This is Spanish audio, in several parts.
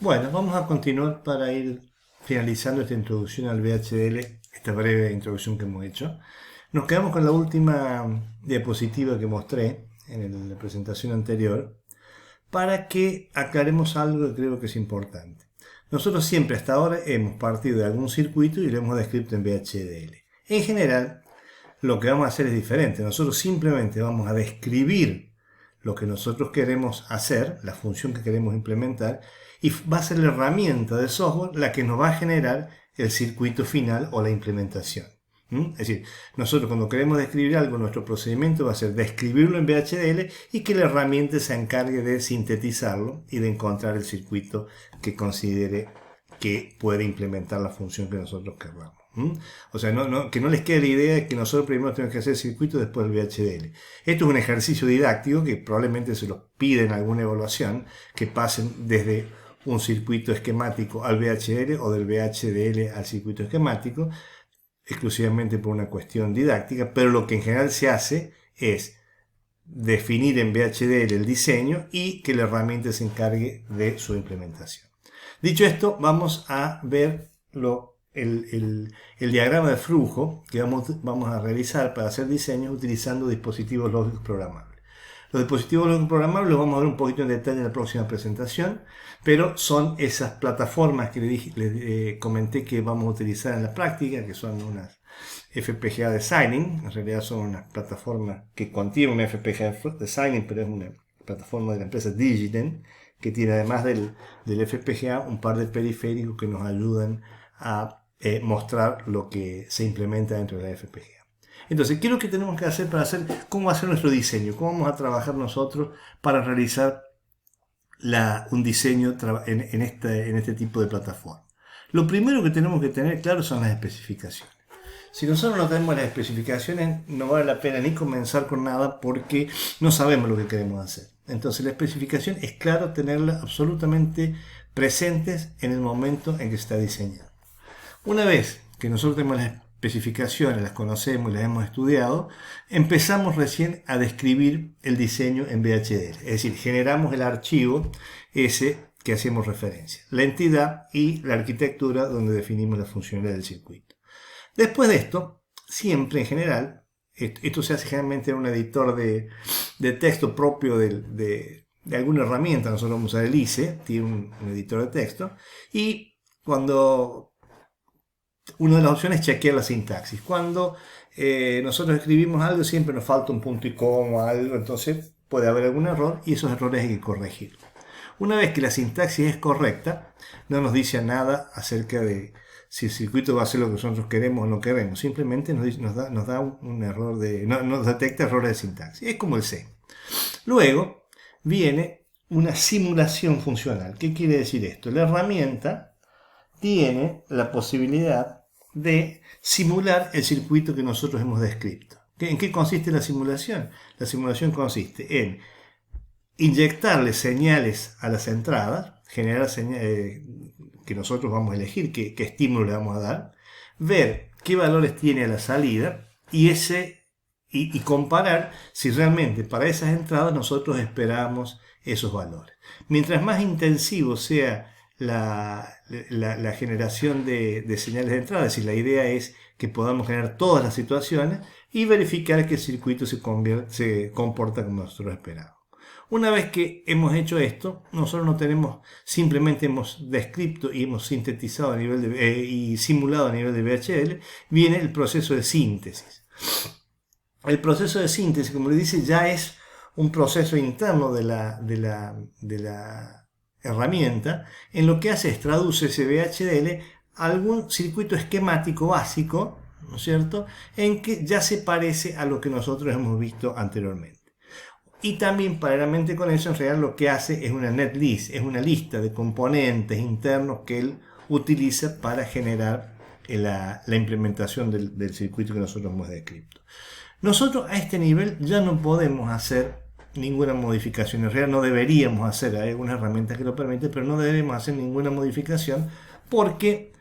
Bueno, vamos a continuar para ir finalizando esta introducción al VHDL, esta breve introducción que hemos hecho. Nos quedamos con la última diapositiva que mostré en la presentación anterior para que aclaremos algo que creo que es importante. Nosotros siempre hasta ahora hemos partido de algún circuito y lo hemos descrito en VHDL. En general, lo que vamos a hacer es diferente. Nosotros simplemente vamos a describir lo que nosotros queremos hacer, la función que queremos implementar, y va a ser la herramienta del software la que nos va a generar el circuito final o la implementación. Es decir, nosotros cuando queremos describir algo, nuestro procedimiento va a ser describirlo en VHDL y que la herramienta se encargue de sintetizarlo y de encontrar el circuito que considere que puede implementar la función que nosotros queramos. O sea, que no les quede la idea de que nosotros primero tenemos que hacer el circuito y después el VHDL. Esto es un ejercicio didáctico que probablemente se los pide en alguna evaluación, que pasen desde un circuito esquemático al VHDL o del VHDL al circuito esquemático, exclusivamente por una cuestión didáctica, pero lo que en general se hace es definir en VHDL el diseño y que la herramienta se encargue de su implementación. Dicho esto, vamos a ver el diagrama de flujo que vamos a realizar para hacer diseños utilizando dispositivos lógicos programables. Los dispositivos lógicos programables los vamos a ver un poquito en detalle en la próxima presentación, pero son esas plataformas que les comenté que vamos a utilizar en la práctica, que son unas FPGA Designing. En realidad son unas plataformas que contienen una FPGA Designing, pero es una plataforma de la empresa Digiten, que tiene además del FPGA un par de periféricos que nos ayudan a mostrar lo que se implementa dentro de la FPGA. Entonces, ¿qué es lo que tenemos que hacer para hacer, cómo va a ser nuestro diseño? ¿Cómo vamos a trabajar nosotros para realizar un diseño en este tipo de plataforma? Lo primero que tenemos que tener claro son las especificaciones. Si nosotros no tenemos las especificaciones, no vale la pena ni comenzar con nada porque no sabemos lo que queremos hacer. Entonces, la especificación es claro tenerla absolutamente presentes en el momento en que se está diseñando. Una vez que nosotros tenemos las especificaciones, las conocemos y las hemos estudiado, empezamos recién a describir el diseño en VHDL. Es decir, generamos el archivo ese que hacemos referencia, la entidad y la arquitectura donde definimos la funcionalidad del circuito. Después de esto, siempre en general, esto se hace generalmente en un editor de texto propio de alguna herramienta. Nosotros vamos a usar el ICE, tiene un editor de texto, y cuando una de las opciones es chequear la sintaxis. Cuando nosotros escribimos algo, siempre nos falta un punto y coma o algo, entonces puede haber algún error y esos errores hay que corregirlos. Una vez que la sintaxis es correcta, no nos dice nada acerca de si el circuito va a hacer lo que nosotros queremos o no queremos. Simplemente nos da un error nos detecta errores de sintaxis. Es como el C. Luego viene una simulación funcional. ¿Qué quiere decir esto? La herramienta tiene la posibilidad de simular el circuito que nosotros hemos descrito. ¿En qué consiste la simulación? La simulación consiste en inyectarle señales a las entradas, generar señales que nosotros vamos a elegir, qué estímulo le vamos a dar, ver qué valores tiene a la salida y comparar si realmente para esas entradas nosotros esperamos esos valores. Mientras más intensivo sea la generación de señales de entrada, es decir, la idea es que podamos generar todas las situaciones y verificar que el circuito se comporta como nosotros esperamos. Una vez que hemos hecho esto, nosotros no tenemos, simplemente hemos descrito y hemos sintetizado a nivel y simulado a nivel de VHDL, viene el proceso de síntesis. El proceso de síntesis, como le dice, ya es un proceso interno de la herramienta, en lo que hace es traduce ese VHDL a algún circuito esquemático básico, ¿no es cierto?, en que ya se parece a lo que nosotros hemos visto anteriormente. Y también paralelamente con eso, en realidad lo que hace es una netlist, es una lista de componentes internos que él utiliza para generar la implementación del circuito que nosotros hemos descrito. Nosotros a este nivel ya no podemos hacer ninguna modificación. En realidad no deberíamos hacer, hay algunas herramientas que lo permiten, pero no debemos hacer ninguna modificación porque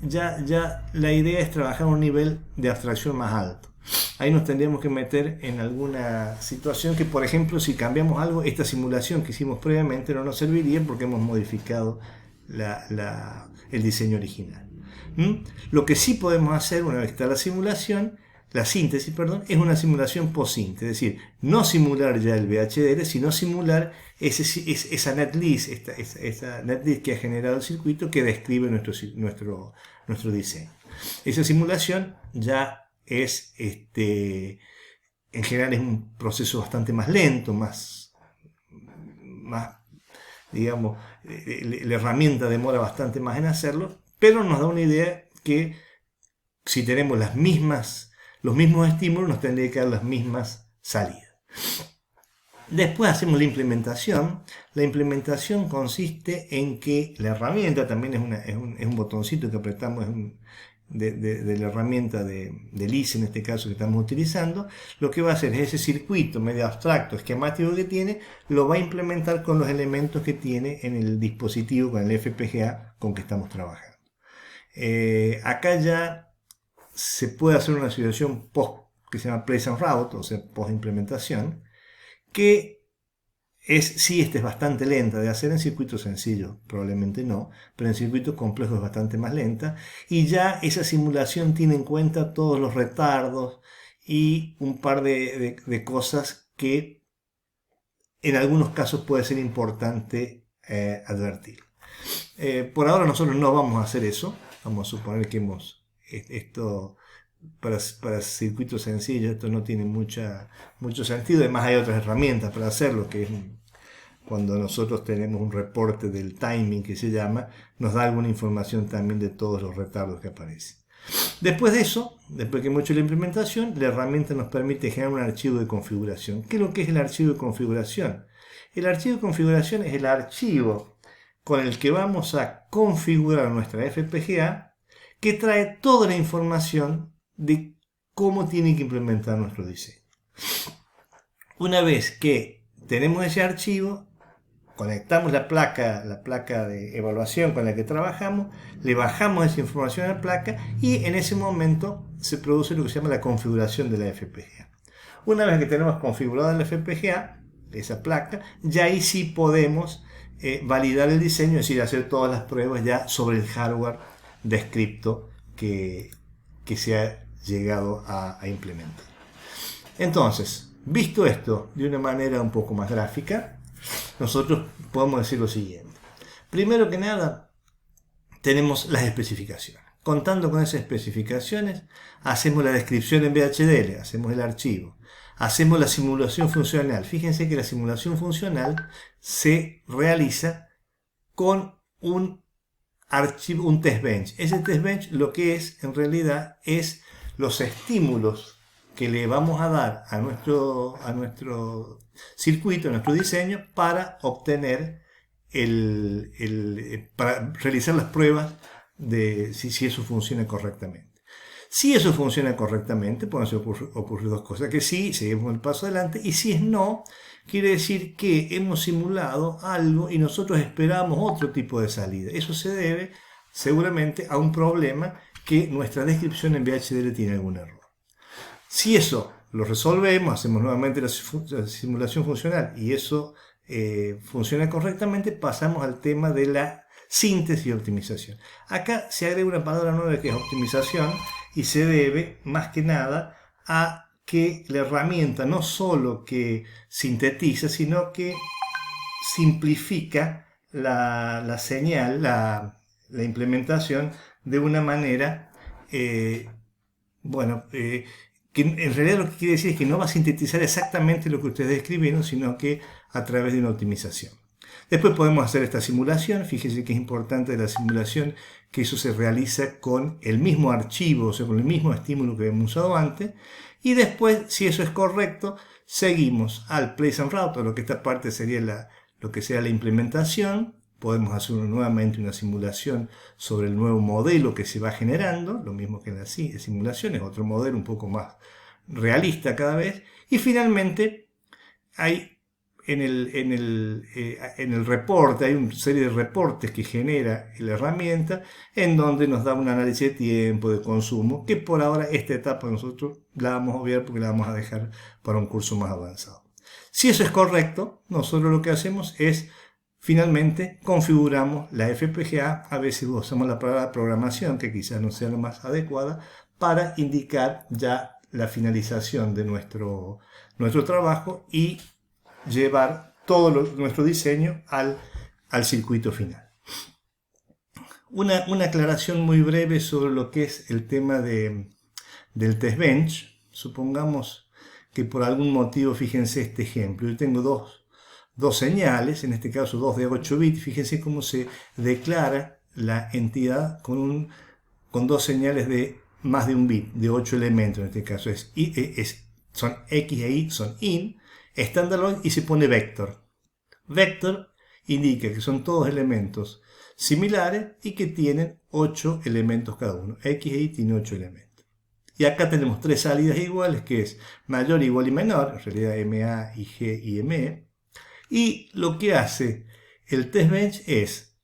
ya la idea es trabajar a un nivel de abstracción más alto. Ahí nos tendríamos que meter en alguna situación que, por ejemplo, si cambiamos algo, esta simulación que hicimos previamente no nos serviría porque hemos modificado el diseño original. Lo que sí podemos hacer una vez que está la simulación, la síntesis, perdón, es una simulación post-síntesis, es decir, no simular ya el VHDL, sino simular esa netlist, esa netlist que ha generado el circuito que describe nuestro diseño. Esa simulación ya es, en general es un proceso bastante más lento, más digamos, la herramienta demora bastante más en hacerlo, pero nos da una idea que si tenemos los mismos estímulos, nos tendría que dar las mismas salidas. Después hacemos la implementación. La implementación consiste en que la herramienta también es un botoncito que apretamos de la herramienta del ICE, en este caso que estamos utilizando. Lo que va a hacer es ese circuito medio abstracto, esquemático que tiene, lo va a implementar con los elementos que tiene en el dispositivo, con el FPGA con que estamos trabajando. Acá ya se puede hacer una situación que se llama place and route, o sea, post implementación, que sí, es bastante lenta de hacer en circuitos sencillos, probablemente no, pero en circuitos complejos es bastante más lenta, y ya esa simulación tiene en cuenta todos los retardos y un par de cosas que en algunos casos puede ser importante advertir. Por ahora nosotros no vamos a hacer eso, vamos a suponer que esto para circuitos sencillos esto no tiene mucho sentido. Además hay otras herramientas para hacerlo, que es cuando nosotros tenemos un reporte del timing que se llama, nos da alguna información también de todos los retardos que aparecen. Después de eso, después que hemos hecho la implementación, la herramienta nos permite generar un archivo de configuración. ¿Qué es lo que es el archivo de configuración? El archivo de configuración es el archivo con el que vamos a configurar nuestra FPGA, que trae toda la información de cómo tiene que implementar nuestro diseño. Una vez que tenemos ese archivo, conectamos la placa de evaluación con la que trabajamos, le bajamos esa información a la placa y en ese momento se produce lo que se llama la configuración de la FPGA. Una vez que tenemos configurada la FPGA, esa placa, ya ahí sí podemos validar el diseño, es decir, hacer todas las pruebas ya sobre el hardware descripto que se ha llegado a implementar. Entonces, visto esto de una manera un poco más gráfica, nosotros podemos decir lo siguiente. Primero que nada, tenemos las especificaciones. Contando con esas especificaciones, hacemos la descripción en VHDL, hacemos el archivo, hacemos la simulación funcional. Fíjense que la simulación funcional se realiza con un test bench. Ese test bench lo que es, en realidad, es los estímulos que le vamos a dar a nuestro circuito, a nuestro diseño, para obtener para realizar las pruebas de si eso funciona correctamente. Si eso funciona correctamente, pueden ocurrir dos cosas: que sí, seguimos el paso adelante, y si es no, quiere decir que hemos simulado algo y nosotros esperamos otro tipo de salida. Eso se debe seguramente a un problema que nuestra descripción en VHDL tiene algún error. Si eso lo resolvemos, hacemos nuevamente la simulación funcional y eso funciona correctamente, pasamos al tema de la síntesis y optimización. Acá se agrega una palabra nueva que es optimización, y se debe más que nada a que la herramienta no solo que sintetiza, sino que simplifica la señal, la implementación de una manera, que en realidad lo que quiere decir es que no va a sintetizar exactamente lo que ustedes escribieron, sino que a través de una optimización. Después podemos hacer esta simulación. Fíjense que es importante la simulación, que eso se realiza con el mismo archivo, o sea, con el mismo estímulo que habíamos usado antes. Y después, si eso es correcto, seguimos al place and route, o lo que esta parte sería lo que sea la implementación. Podemos hacer nuevamente una simulación sobre el nuevo modelo que se va generando, lo mismo que en la simulación, es otro modelo un poco más realista cada vez. Y finalmente hay en el reporte, hay una serie de reportes que genera la herramienta en donde nos da un análisis de tiempo, de consumo, que por ahora esta etapa nosotros la vamos a obviar porque la vamos a dejar para un curso más avanzado. Si eso es correcto, nosotros lo que hacemos es finalmente configuramos la FPGA, a veces usamos la palabra programación, que quizás no sea la más adecuada, para indicar ya la finalización de nuestro trabajo y llevar todo nuestro diseño al circuito final. Una aclaración muy breve sobre lo que es el tema del test bench. Supongamos que por algún motivo, fíjense este ejemplo, yo tengo dos señales, en este caso 2 de 8 bits, fíjense cómo se declara la entidad con dos señales de más de un bit, de 8 elementos, en este caso son X e Y, son IN, standalone, y se pone vector. Vector indica que son todos elementos similares y que tienen 8 elementos cada uno. X e Y tiene 8 elementos. Y acá tenemos 3 salidas iguales, que es mayor, igual y menor, en realidad MA, IG y ME. Y lo que hace el test bench es,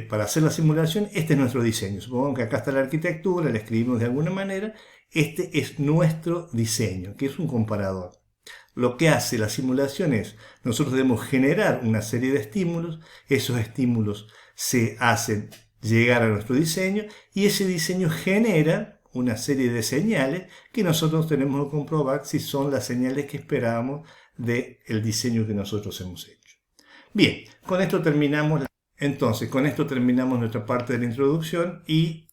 para hacer la simulación, este es nuestro diseño. Supongamos que acá está la arquitectura, la escribimos de alguna manera. Este es nuestro diseño, que es un comparador. Lo que hace la simulación es, nosotros debemos generar una serie de estímulos, esos estímulos se hacen llegar a nuestro diseño y ese diseño genera una serie de señales que nosotros tenemos que comprobar si son las señales que esperábamos del diseño que nosotros hemos hecho. Bien, con esto terminamos nuestra parte de la introducción y